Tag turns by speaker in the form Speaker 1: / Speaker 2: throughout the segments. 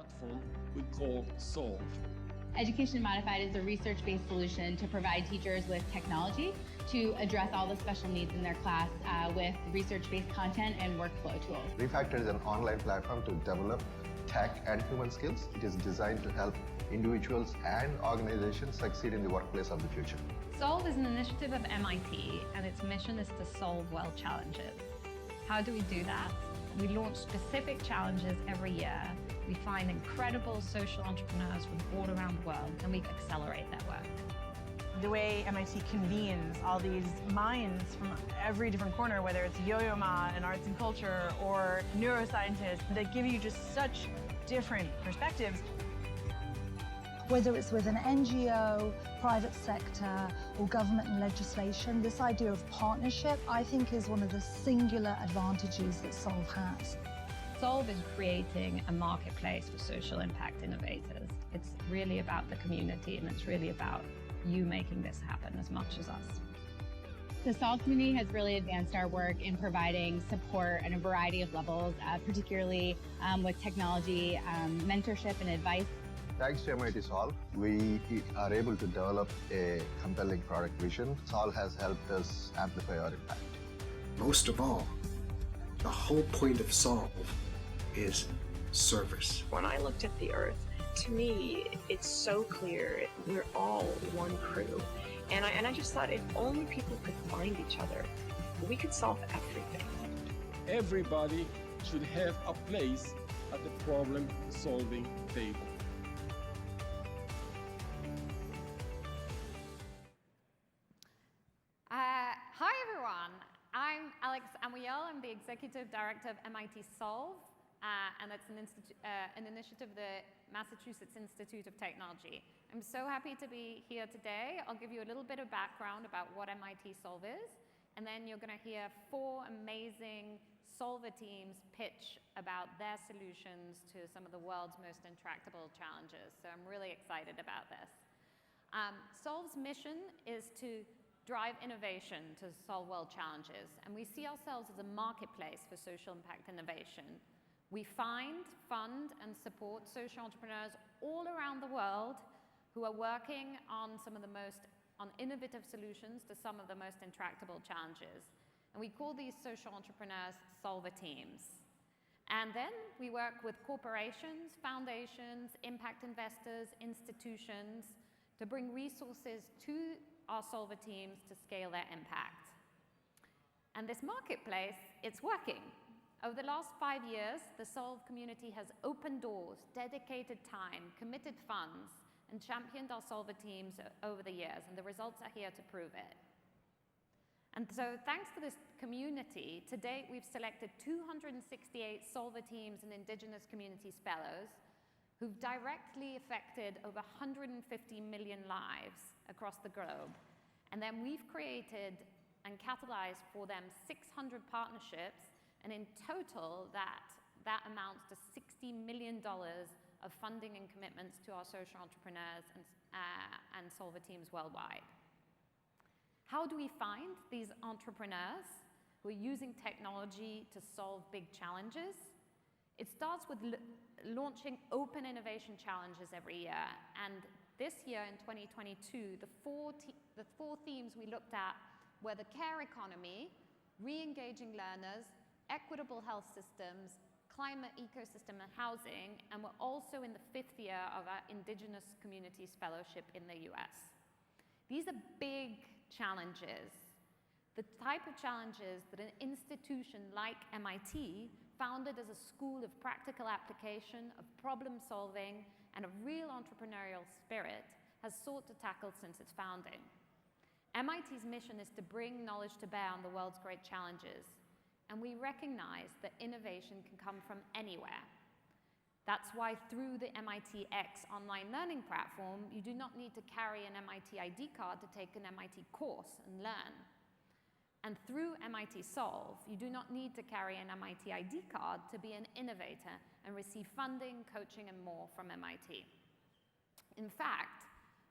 Speaker 1: platform we call Solve.
Speaker 2: Education Modified is a research-based solution to provide teachers with technology to address all the special needs in their class with research-based content and workflow tools.
Speaker 3: Refactor is an online platform to develop tech and human skills. It is designed to help individuals and organizations succeed in the workplace of the future.
Speaker 4: Solve is an initiative of MIT, and its mission is to solve world challenges. How do we do that? We launch specific challenges every year. We find incredible social entrepreneurs from all around the world, and we accelerate their work.
Speaker 5: The way MIT convenes all these minds from every different corner, whether it's Yo-Yo Ma in arts and culture or neuroscientists, that give you just such different perspectives.
Speaker 6: Whether it's with an NGO, private sector, or government and legislation, this idea of partnership, I think, is one of the singular advantages that Solve has.
Speaker 4: Solve is creating a marketplace for social impact innovators. It's really about the community, and it's really about you making this happen as much as us.
Speaker 2: The Solve community has really advanced our work in providing support at a variety of levels, particularly with technology, mentorship, and advice.
Speaker 3: Thanks to MIT Solve, we are able to develop a compelling product vision. Solve has helped us amplify our impact.
Speaker 7: Most of all, the whole point of Solve is service.
Speaker 8: When I looked at the Earth, to me, it's so clear we're all one crew. And I just thought if only people could find each other, we could solve everything.
Speaker 1: Everybody should have a place at the problem-solving table.
Speaker 9: Hi everyone, I'm Amouyel. I'm the Executive Director of MIT Solve, and it's an initiative of the Massachusetts Institute of Technology. I'm so happy to be here today. I'll give you a little bit of background about what MIT Solve is, and then you're going to hear 4 amazing Solver teams pitch about their solutions to some of the world's most intractable challenges. So I'm really excited about this. Solve's mission is to drive innovation to solve world challenges, and we see ourselves as a marketplace for social impact innovation. We find, fund, and support social entrepreneurs all around the world who are working on innovative solutions to some of the most intractable challenges. And we call these social entrepreneurs solver teams. And then we work with corporations, foundations, impact investors, institutions to bring resources to our solver teams to scale their impact. And this marketplace, it's working. Over the last 5 years, the Solve community has opened doors, dedicated time, committed funds, and championed our solver teams over the years, and the results are here to prove it. And so thanks to this community, to date we've selected 268 solver teams and indigenous communities fellows who've directly affected over 150 million lives across the globe. And then we've created and catalyzed for them 600 partnerships, and in total that amounts to $60 million of funding and commitments to our social entrepreneurs and solver teams worldwide. How do we find these entrepreneurs who are using technology to solve big challenges? It starts with launching open innovation challenges every year. And this year in 2022, the four themes we looked at were the care economy, re-engaging learners, equitable health systems, climate, ecosystem, and housing. And we're also in the 5th year of our Indigenous Communities Fellowship in the US. These are big challenges, the type of challenges that an institution like MIT, founded as a school of practical application, of problem solving, and a real entrepreneurial spirit, has sought to tackle since its founding. MIT's mission is to bring knowledge to bear on the world's great challenges, and we recognize that innovation can come from anywhere. That's why through the MIT X online learning platform, you do not need to carry an MIT ID card to take an MIT course and learn. And through MIT Solve, you do not need to carry an MIT ID card to be an innovator and receive funding, coaching, and more from MIT. In fact,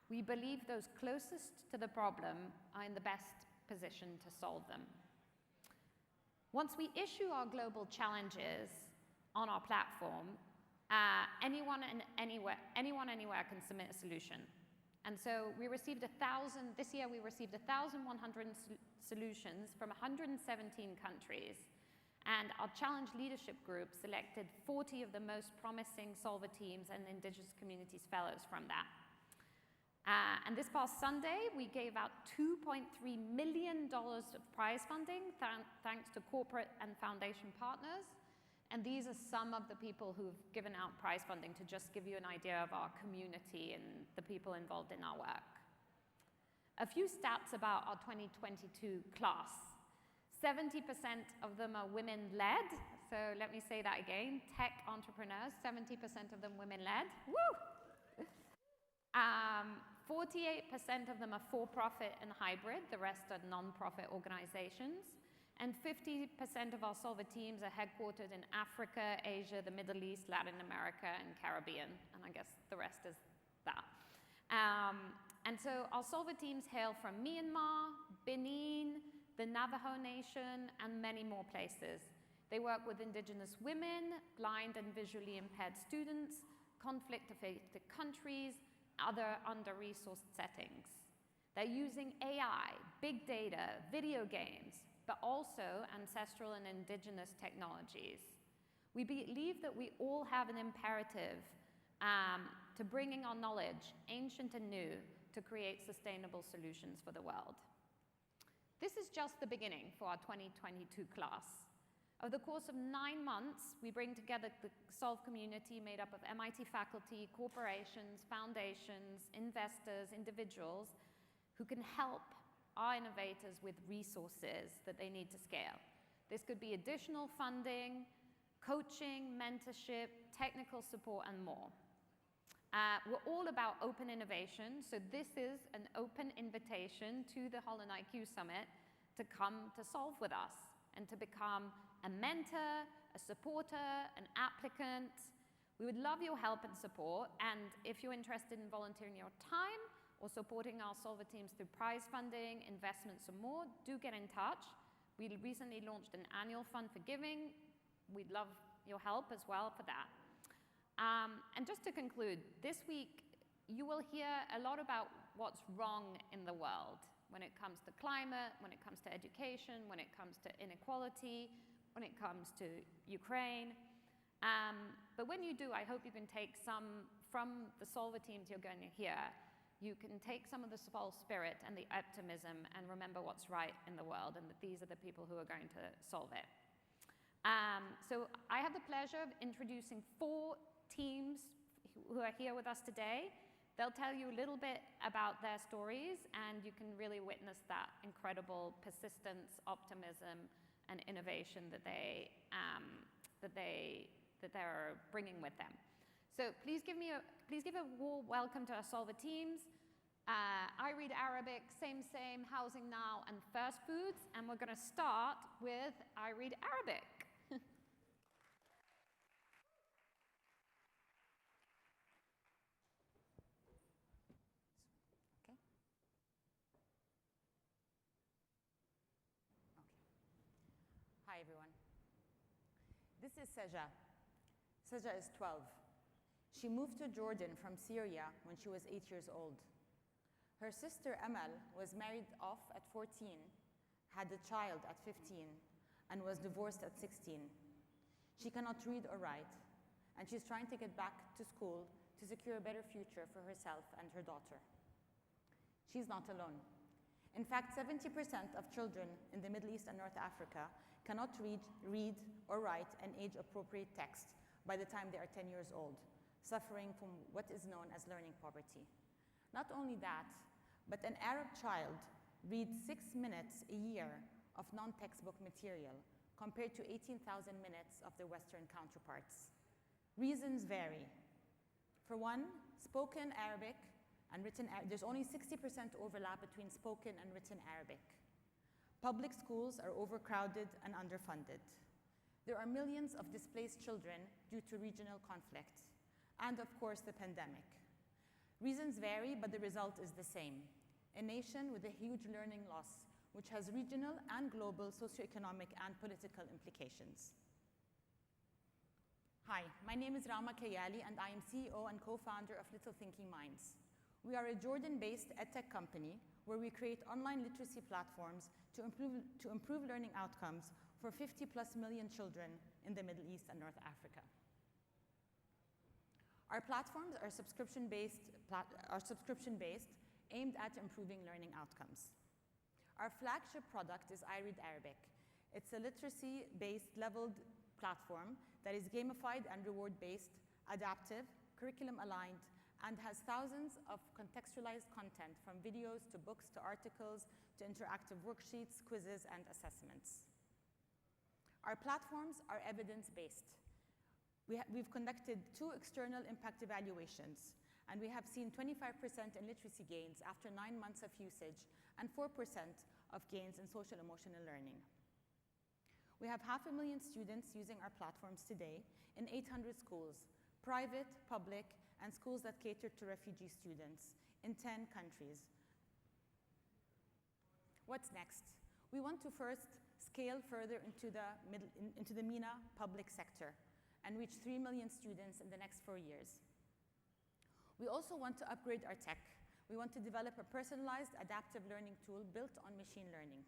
Speaker 9: we believe those closest to the problem are in the best position to solve them. Once we issue our global challenges on our platform, Anyone anywhere can submit a solution. And so we received this year we received 1,100 solutions from 117 countries. And our challenge leadership group selected 40 of the most promising solver teams and indigenous communities fellows from that. And this past Sunday, we gave out $2.3 million of prize funding thanks to corporate and foundation partners. And these are some of the people who've given out prize funding, to just give you an idea of our community and the people involved in our work. A few stats about our 2022 class. 70% of them are women-led. So let me say that again. Tech entrepreneurs, 70% of them women-led. Woo! 48% of them are for-profit and hybrid. The rest are non-profit organizations. And 50% of our solver teams are headquartered in Africa, Asia, the Middle East, Latin America, and Caribbean. And I guess the rest is that. And so our solver teams hail from Myanmar, Benin, the Navajo Nation, and many more places. They work with indigenous women, blind and visually impaired students, conflict-affected countries, other under-resourced settings. They're using AI, big data, video games, but also ancestral and indigenous technologies. We believe that we all have an imperative to bringing our knowledge, ancient and new, to create sustainable solutions for the world. This is just the beginning for our 2022 class. Over the course of 9 months, we bring together the Solve community made up of MIT faculty, corporations, foundations, investors, individuals who can help our innovators with resources that they need to scale. This could be additional funding, coaching, mentorship, technical support, and more. We're all about open innovation, so this is an open invitation to the Holland IQ Summit to come to solve with us and to become a mentor, a supporter, an applicant. We would love your help and support, and if you're interested in volunteering your time or supporting our solver teams through prize funding, investments, and more, do get in touch. We recently launched an annual fund for giving. We'd love your help as well for that. And just to conclude, this week you will hear a lot about what's wrong in the world when it comes to climate, when it comes to education, when it comes to inequality, when it comes to Ukraine. But when you do, I hope you can take some from the solver teams you're going to hear. You can take some of the Solve spirit and the optimism and remember what's right in the world, and that these are the people who are going to solve it. So I have the pleasure of introducing 4 teams who are here with us today. They'll tell you a little bit about their stories, and you can really witness that incredible persistence, optimism, and innovation that they're bringing with them. So please give a warm welcome to our solver teams. I read Arabic, SameSame, Housing Now, and First Foods, and we're going to start with I read Arabic.
Speaker 10: Hi, everyone. This is Seja. Seja is 12. She moved to Jordan from Syria when she was 8 years old. Her sister Amal was married off at 14, had a child at 15, and was divorced at 16. She cannot read or write, and she's trying to get back to school to secure a better future for herself and her daughter. She's not alone. In fact, 70% of children in the Middle East and North Africa cannot read or write an age-appropriate text by the time they are 10 years old, suffering from what is known as learning poverty. Not only that, but an Arab child reads 6 minutes a year of non-textbook material compared to 18,000 minutes of their Western counterparts. Reasons vary. For one, spoken Arabic and written Arabic, there's only 60% overlap between spoken and written Arabic. Public schools are overcrowded and underfunded. There are millions of displaced children due to regional conflict, and of course the pandemic. Reasons vary, but the result is the same: a nation with a huge learning loss, which has regional and global socioeconomic and political implications. Hi, my name is Rama Kayyali, and I am CEO and co-founder of Little Thinking Minds. We are a Jordan-based edtech company where we create online literacy platforms to improve learning outcomes for 50+ million children in the Middle East and North Africa. Our platforms are subscription-based, aimed at improving learning outcomes. Our flagship product is I Read Arabic. It's a literacy-based leveled platform that is gamified and reward-based, adaptive, curriculum-aligned, and has thousands of contextualized content from videos to books to articles to interactive worksheets, quizzes, and assessments. Our platforms are evidence-based. We've conducted 2 external impact evaluations, and we have seen 25% in literacy gains after 9 months of usage and 4% of gains in social emotional learning. We have 500,000 students using our platforms today in 800 schools, private, public, and schools that cater to refugee students in 10 countries. What's next? We want to first scale further into the MENA public sector and reach 3 million students in the next 4 years. We also want to upgrade our tech. We want to develop a personalized adaptive learning tool built on machine learning.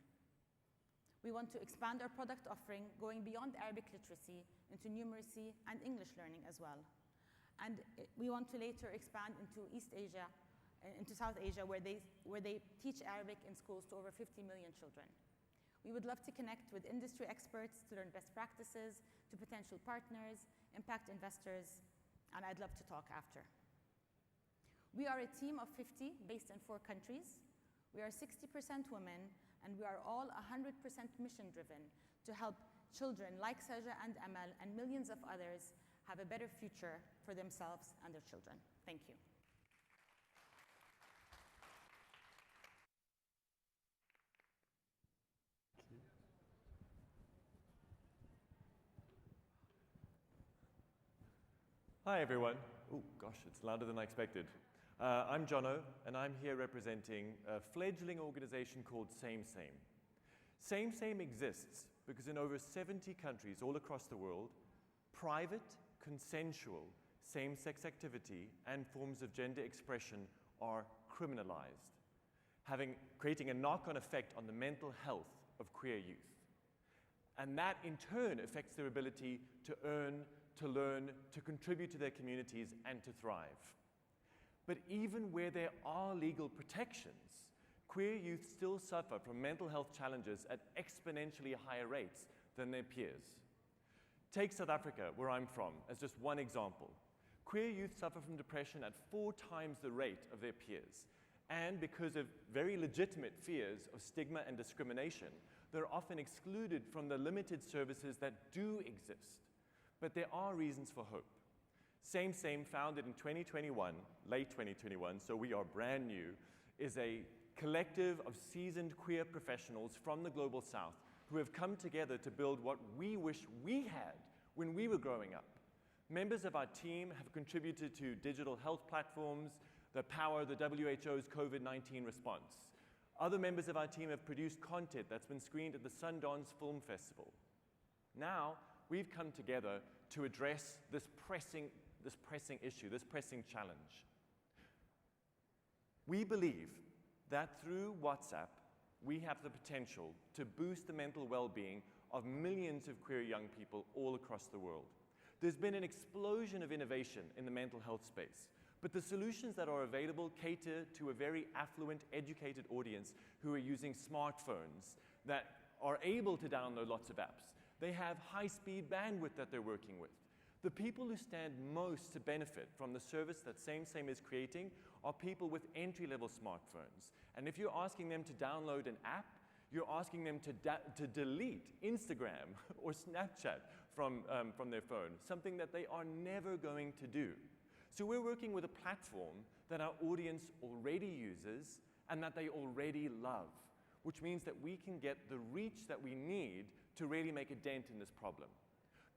Speaker 10: We want to expand our product offering, going beyond Arabic literacy into numeracy and English learning as well. And we want to later expand into East Asia, into South Asia, where they teach Arabic in schools to over 50 million children. We would love to connect with industry experts to learn best practices, to potential partners, impact investors, and I'd love to talk after. We are a team of 50 based in 4 countries. We are 60% women, and we are all 100% mission-driven to help children like Saja and Amal and millions of others have a better future for themselves and their children. Thank you.
Speaker 11: Hi, everyone. Oh, gosh, it's louder than I expected. I'm Jono, and I'm here representing a fledgling organization called SameSame. SameSame exists because in over 70 countries all across the world, private, consensual, same-sex activity and forms of gender expression are criminalized, creating a knock-on effect on the mental health of queer youth. And that, in turn, affects their ability to earn, to learn, to contribute to their communities, and to thrive. But even where there are legal protections, queer youth still suffer from mental health challenges at exponentially higher rates than their peers. Take South Africa, where I'm from, as just one example. Queer youth suffer from depression at 4 times the rate of their peers. And because of very legitimate fears of stigma and discrimination, they're often excluded from the limited services that do exist. But there are reasons for hope. SameSame, founded in 2021, late 2021, so we are brand new, is a collective of seasoned queer professionals from the Global South who have come together to build what we wish we had when we were growing up. Members of our team have contributed to digital health platforms that power the WHO's COVID-19 response. Other members of our team have produced content that's been screened at the Sundance Film Festival. Now, we've come together to address this pressing issue, this pressing challenge. We believe that through WhatsApp, we have the potential to boost the mental well-being of millions of queer young people all across the world. There's been an explosion of innovation in the mental health space, but the solutions that are available cater to a very affluent, educated audience who are using smartphones that are able to download lots of apps. They have high-speed bandwidth that they're working with. The people who stand most to benefit from the service that SameSame is creating are people with entry-level smartphones. And if you're asking them to download an app, you're asking them to delete Instagram or Snapchat from their phone, something that they are never going to do. So we're working with a platform that our audience already uses and that they already love, which means that we can get the reach that we need to really make a dent in this problem.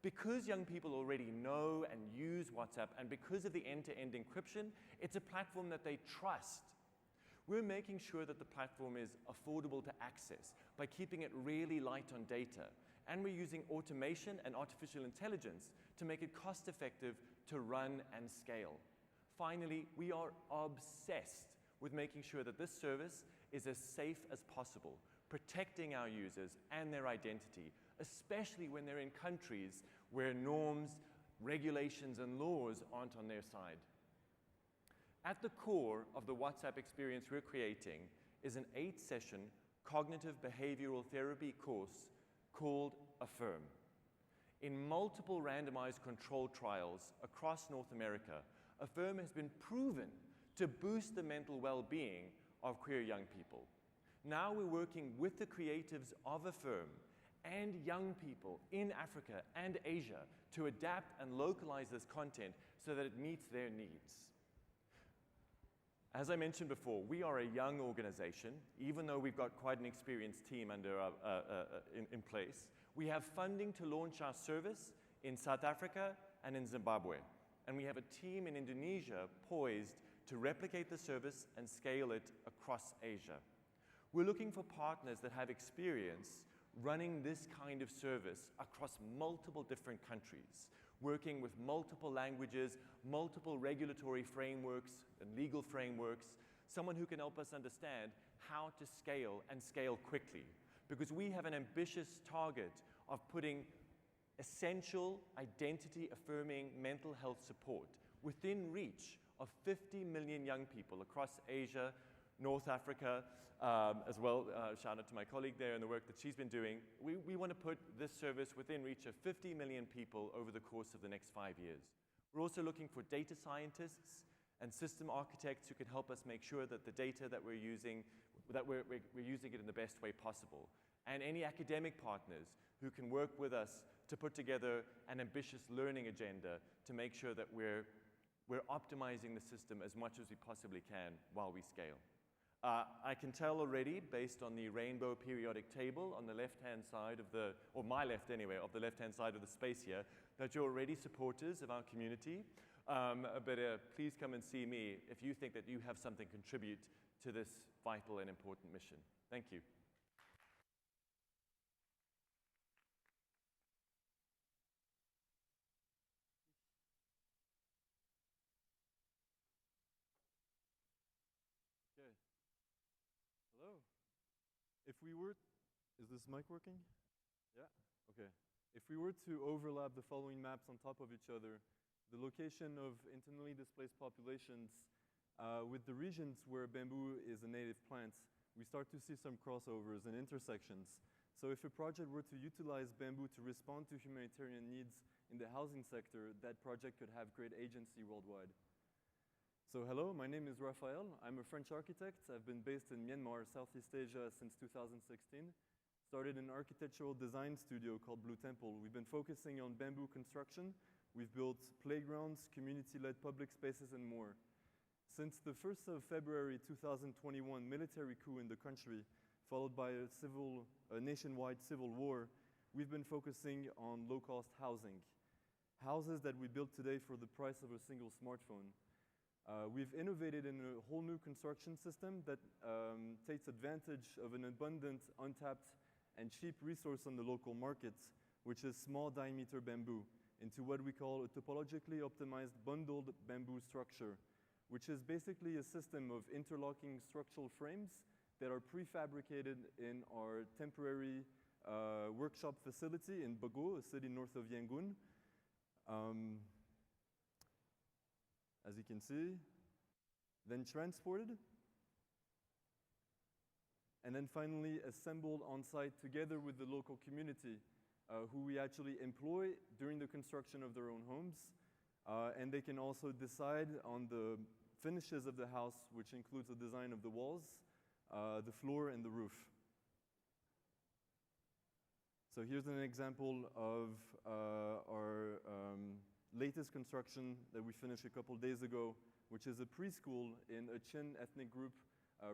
Speaker 11: Because young people already know and use WhatsApp, and because of the end-to-end encryption, it's a platform that they trust. We're making sure that the platform is affordable to access by keeping it really light on data and we're using automation and artificial intelligence to make it cost-effective to run and scale. Finally, we are obsessed with making sure that this service is as safe as possible, protecting our users and their identity, especially when they're in countries where norms, regulations, and laws aren't on their side. At the core of the WhatsApp experience we're creating is an 8-session cognitive behavioral therapy course called Affirm. In multiple randomized controlled trials across North America, Affirm has been proven to boost the mental well-being of queer young people. Now we're working with the creatives of Affirm and young people in Africa and Asia to adapt and localize this content so that it meets their needs. As I mentioned before, we are a young organization, even though we've got quite an experienced team in place. We have funding to launch our service in South Africa and in Zimbabwe. And we have a team in Indonesia poised to replicate the service and scale it across Asia. We're looking for partners that have experience running this kind of service across multiple different countries, working with multiple languages, multiple regulatory frameworks and legal frameworks, someone who can help us understand how to scale and scale quickly. Because we have an ambitious target of putting essential identity-affirming mental health support within reach of 50 million young people across Asia, North Africa, as well. Shout out to my colleague there and the work that she's been doing. We want to put this service within reach of 50 million people over the course of the next 5 years. We're also looking for data scientists and system architects who can help us make sure that the data that we're using, that we're using it in the best way possible. And any academic partners who can work with us to put together an ambitious learning agenda to make sure that we're optimizing the system as much as we possibly can while we scale. I can tell already, based on the rainbow periodic table on the left-hand side of the, or my left anyway, of the left-hand side of the space here, that you're already supporters of our community. But please come and see me if you think that you have something to contribute to this vital and important mission. Thank you.
Speaker 12: Hello. If we were, is this mic working? Yeah? Okay. If we were to overlap the following maps on top of each other, the location of internally displaced populations with the regions where bamboo is a native plant, we start to see some crossovers and intersections. So if a project were to utilize bamboo to respond to humanitarian needs in the housing sector, that project could have great agency worldwide. So hello, my name is Raphaël. I'm a French architect. I've been based in Myanmar, Southeast Asia since 2016. Started an architectural design studio called Blue Temple. We've been focusing on bamboo construction. We've built playgrounds, community-led public spaces, and more. Since the 1st of February 2021 military coup in the country, followed by a nationwide civil war, we've been focusing on low-cost housing. Houses that we build today for the price of a single smartphone. We've innovated in a whole new construction system that takes advantage of an abundant, untapped, and cheap resource on the local market, which is small diameter bamboo, into what we call a topologically optimized bundled bamboo structure, which is basically a system of interlocking structural frames that are prefabricated in our temporary workshop facility in Bago, a city north of Yangon. As you can see, then transported, and then finally assembled on site together with the local community, who we actually employ during the construction of their own homes, and they can also decide on the finishes of the house, which includes the design of the walls, the floor, and the roof. So here's an example of our latest construction that we finished a couple days ago, which is a preschool in a Chin ethnic group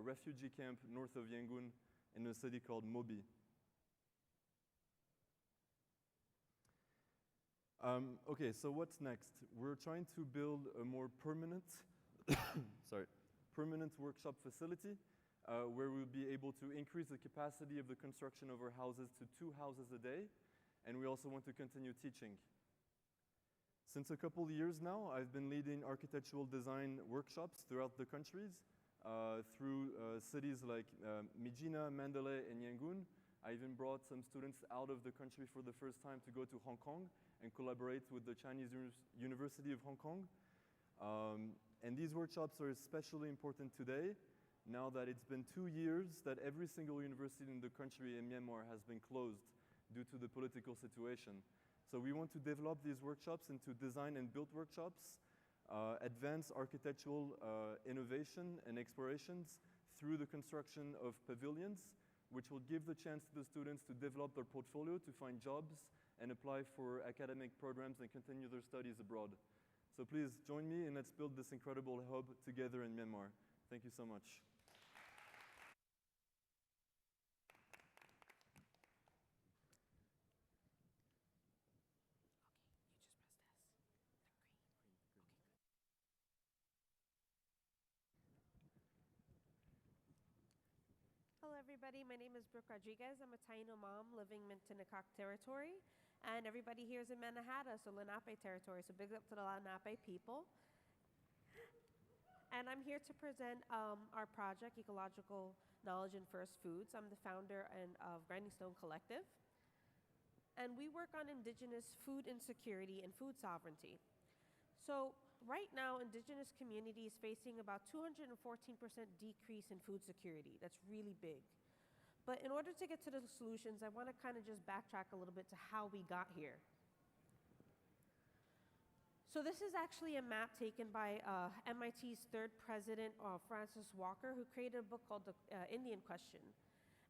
Speaker 12: refugee camp north of Yangon in a city called Mobi. Okay, so what's next? We're trying to build a more permanent, permanent workshop facility where we'll be able to increase the capacity of the construction of our houses to 2 houses a day, and we also want to continue teaching. Since a couple of years now, I've been leading architectural design workshops throughout the countries, through cities like Mijina, Mandalay, and Yangon. I even brought some students out of the country for the first time to go to Hong Kong and collaborate with the Chinese University of Hong Kong. And these workshops are especially important today, now that it's been 2 years that every single university in the country in Myanmar has been closed due to the political situation. So we want to develop these workshops into design and build workshops, advance architectural innovation and explorations through the construction of pavilions, which will give the chance to the students to develop their portfolio, to find jobs, and apply for academic programs and continue their studies abroad. So please join me and let's build this incredible hub together in Myanmar. Thank you so much.
Speaker 13: Hello everybody, my name is Brooke Rodriguez. I'm a Taino mom living in Tinakok territory. And everybody here is in Manhattan, so Lenape territory. So big up to the Lenape people. And I'm here to present our project, Ecological Knowledge and First Foods. I'm the founder of Grinding Stone Collective. And we work on indigenous food insecurity and food sovereignty. So right now, indigenous communities facing about 214% decrease in food security. That's really big. But in order to get to the solutions, I want to kind of just backtrack a little bit to how we got here. So this is actually a map taken by MIT's third president, Francis Walker, who created a book called The Indian Question.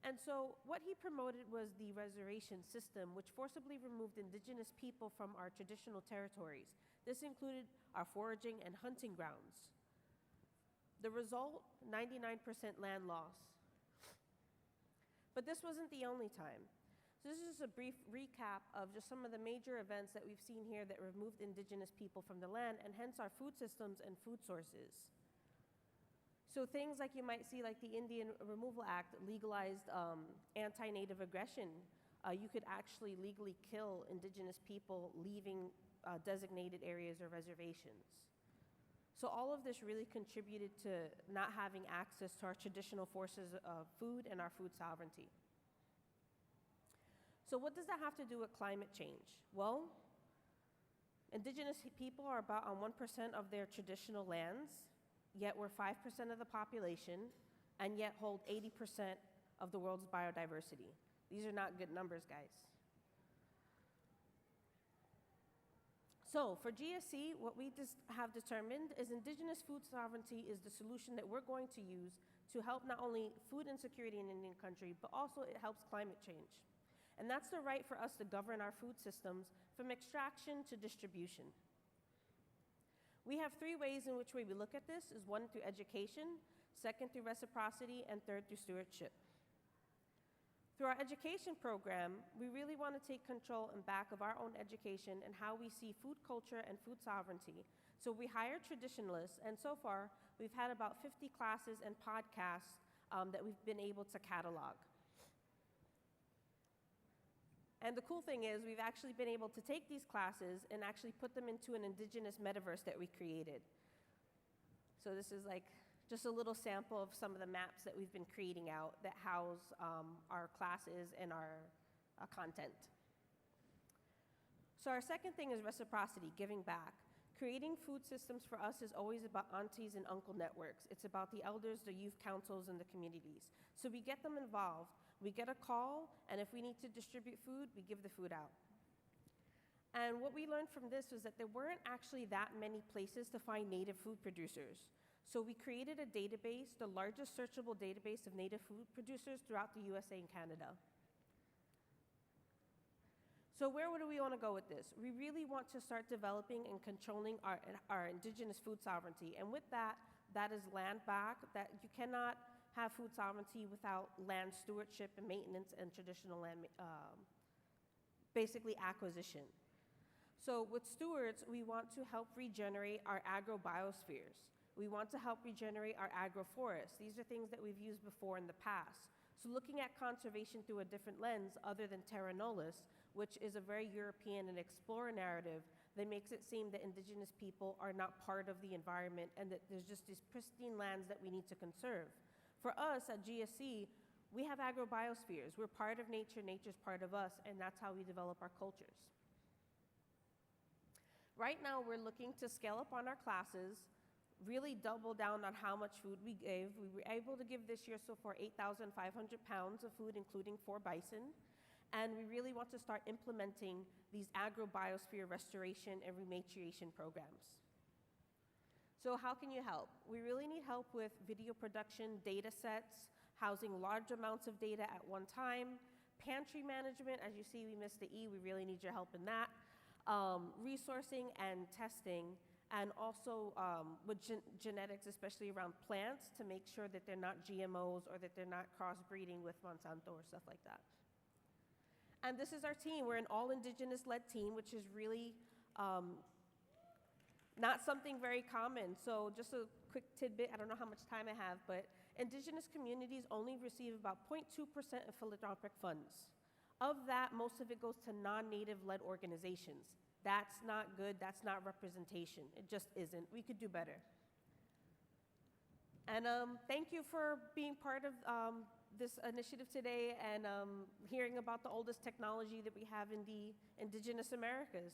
Speaker 13: And so what he promoted was the reservation system, which forcibly removed indigenous people from our traditional territories. This included our foraging and hunting grounds. The result, 99% land loss. But this wasn't the only time. So this is just a brief recap of just some of the major events that we've seen here that removed indigenous people from the land, and hence our food systems and food sources. So things like you might see, like the Indian Removal Act legalized anti-native aggression. You could actually legally kill indigenous people leaving designated areas or reservations. So all of this really contributed to not having access to our traditional sources of food and our food sovereignty. So what does that have to do with climate change? Well, indigenous people are about on 1% of their traditional lands, yet we're 5% of the population, and yet hold 80% of the world's biodiversity. These are not good numbers, guys. So for GSC, what we have determined is indigenous food sovereignty is the solution that we're going to use to help not only food insecurity in Indian country, but also it helps climate change. And that's the right for us to govern our food systems from extraction to distribution. We have 3 ways in which we look at this, is 1 through education, 2nd through reciprocity, and 3rd through stewardship. Through our education program, we really want to take control and back of our own education and how we see food culture and food sovereignty. So we hire traditionalists, and so far, we've had about 50 classes and podcasts that we've been able to catalog. And the cool thing is we've actually been able to take these classes and actually put them into an indigenous metaverse that we created. So this is like just a little sample of some of the maps that we've been creating out that house our classes and our content. So our second thing is reciprocity, giving back. Creating food systems for us is always about aunties and uncle networks. It's about the elders, the youth councils, and the communities. So we get them involved. We get a call, and if we need to distribute food, we give the food out. And what we learned from this was that there weren't actually that many places to find native food producers. So we created a database, the largest searchable database of native food producers throughout the USA and Canada. So where do we want to go with this? We really want to start developing and controlling our indigenous food sovereignty. And with that, that is land back, that you cannot have food sovereignty without land stewardship and maintenance and traditional land, basically acquisition. So with stewards, we want to help regenerate our agrobiospheres. We want to help regenerate our agroforests. These are things that we've used before in the past. So looking at conservation through a different lens other than terra nullius, which is a very European and explorer narrative that makes it seem that indigenous people are not part of the environment and that there's just these pristine lands that we need to conserve. For us at GSC, we have agrobiospheres. We're part of nature, nature's part of us, and that's how we develop our cultures. Right now, we're looking to scale up on our classes, really double down on how much food we gave. We were able to give this year so far 8,500 pounds of food, including 4 bison. And we really want to start implementing these agrobiosphere restoration and rematriation programs. So how can you help? We really need help with video production, data sets, housing large amounts of data at one time, pantry management. As you see, we missed the E. We really need your help in that. Resourcing and testing, and also with genetics, especially around plants, to make sure that they're not GMOs or that they're not crossbreeding with Monsanto or stuff like that. And this is our team. We're an all-indigenous-led team, which is really not something very common. So just a quick tidbit, I don't know how much time I have, but indigenous communities only receive about 0.2% of philanthropic funds. Of that, most of it goes to non-native led organizations. That's not good, that's not representation. It just isn't. We could do better. And thank you for being part of this initiative today and hearing about the oldest technology that we have in the indigenous Americas.